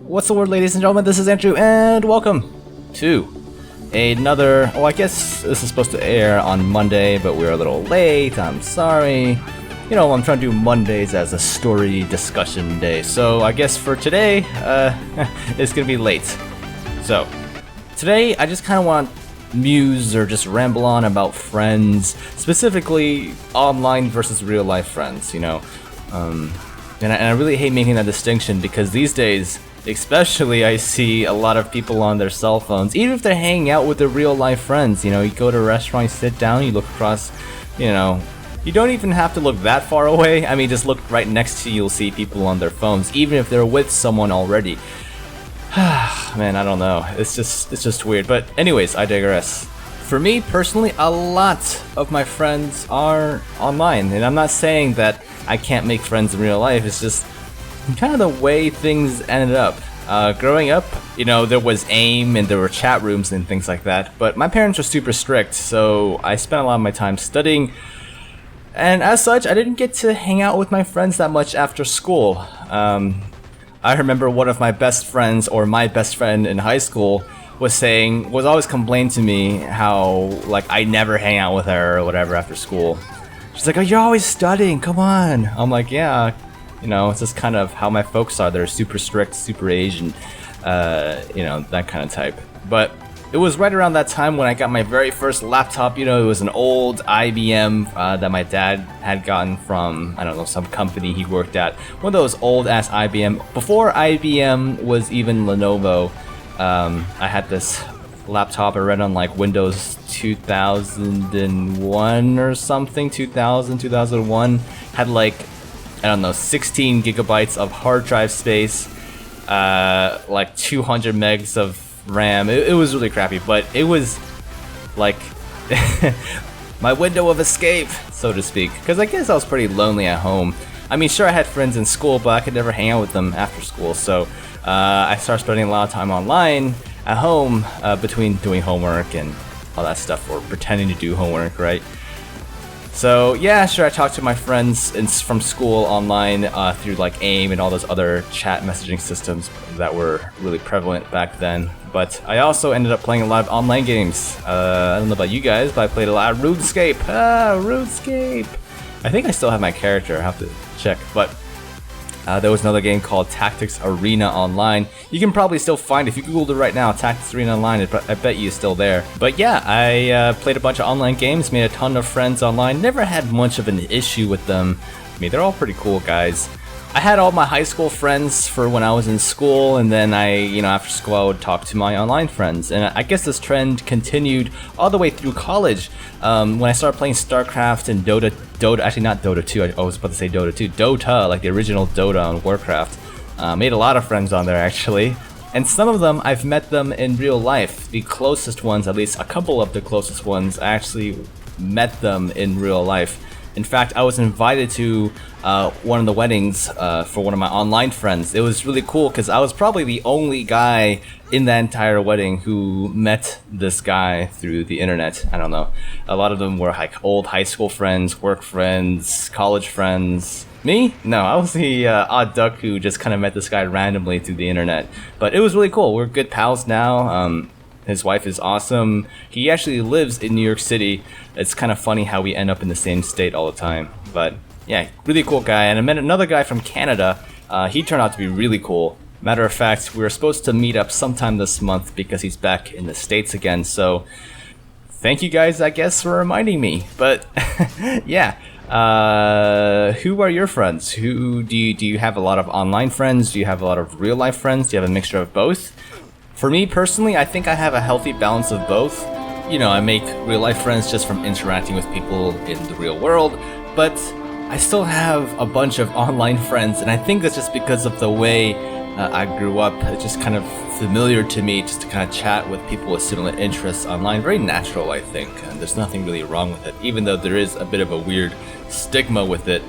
What's the word, ladies and gentlemen? This is Andrew, and welcome to another... Well, I guess this is supposed to air on Monday, but we're a little late. I'm sorry. You know, I'm trying to do Mondays as a story discussion day, so I guess for today, it's gonna be late. So, today I just kind of want to muse or just ramble on about friends, specifically online versus real life friends, you know. And I really hate making that distinction because these days, especially, I see a lot of people on their cell phones, even if they're hanging out with their real life friends. You know, you go to a restaurant, you sit down, you look across, you know, you don't even have to look that far away. I mean, just look right next to you, you'll see people on their phones, even if they're with someone already. Man, I don't know. It's just weird. But anyways, I digress. For me personally, a lot of my friends are online, and I'm not saying that I can't make friends in real life. It's just kind of the way things ended up. Growing up, you know, there was AIM and there were chat rooms and things like that, but my parents were super strict, so I spent a lot of my time studying, and as such, I didn't get to hang out with my friends that much after school. I remember one of my best friends, or my best friend in high school, was always complaining to me how, like, I never hang out with her or whatever after school. She's like, oh, you're always studying, come on. I'm like, yeah, you know, it's just kind of how my folks are. They're super strict, super Asian, you know, that kind of type. But it was right around that time when I got my very first laptop. You know, it was an old IBM that my dad had gotten from, I don't know, some company he worked at. One of those old-ass IBM. Before IBM was even Lenovo, I had this laptop. I read on like Windows 2001 or something, 2001. Had like, I don't know, 16 gigabytes of hard drive space, like 200 megs of RAM. It was really crappy, but it was like my window of escape, so to speak, because I guess I was pretty lonely at home. I mean, sure, I had friends in school, but I could never hang out with them after school, so I started spending a lot of time online at home, between doing homework and all that stuff, or pretending to do homework, right? So yeah, sure, I talked to my friends from school online through like AIM and all those other chat messaging systems that were really prevalent back then. But I also ended up playing a lot of online games. I don't know about you guys, but I played a lot of RuneScape. RuneScape! I think I still have my character, I have to check, but there was another game called Tactics Arena Online. You can probably still find it if you googled it right now, Tactics Arena Online. I bet you it's still there. But yeah, I played a bunch of online games, made a ton of friends online. Never had much of an issue with them. I mean, they're all pretty cool guys. I had all my high school friends for when I was in school, and then after school I would talk to my online friends. And I guess this trend continued all the way through college. When I started playing StarCraft and Dota, actually not Dota 2, I was about to say Dota 2, Dota, like the original Dota on Warcraft. Made a lot of friends on there, actually. And some of them, I've met them in real life. The closest ones, at least a couple of the closest ones, I actually met them in real life. In fact, I was invited to one of the weddings for one of my online friends. It was really cool because I was probably the only guy in that entire wedding who met this guy through the internet. I don't know. A lot of them were like old high school friends, work friends, college friends. Me? No, I was the odd duck who just kind of met this guy randomly through the internet. But it was really cool. We're good pals now. His wife is awesome. He actually lives in New York City. It's kind of funny how we end up in the same state all the time. But yeah, really cool guy. And I met another guy from Canada. He turned out to be really cool. Matter of fact, we were supposed to meet up sometime this month because he's back in the States again. So thank you guys, I guess, for reminding me. But yeah, who are your friends? Do you have a lot of online friends? Do you have a lot of real life friends? Do you have a mixture of both? For me personally, I think I have a healthy balance of both. You know, I make real life friends just from interacting with people in the real world, but I still have a bunch of online friends, and I think that's just because of the way I grew up. It's just kind of familiar to me just to kind of chat with people with similar interests online. Very natural, I think, and there's nothing really wrong with it, even though there is a bit of a weird stigma with it.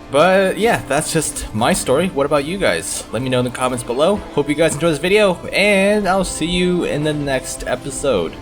But yeah, that's just my story. What about you guys? Let me know in the comments below. Hope you guys enjoyed this video, and I'll see you in the next episode.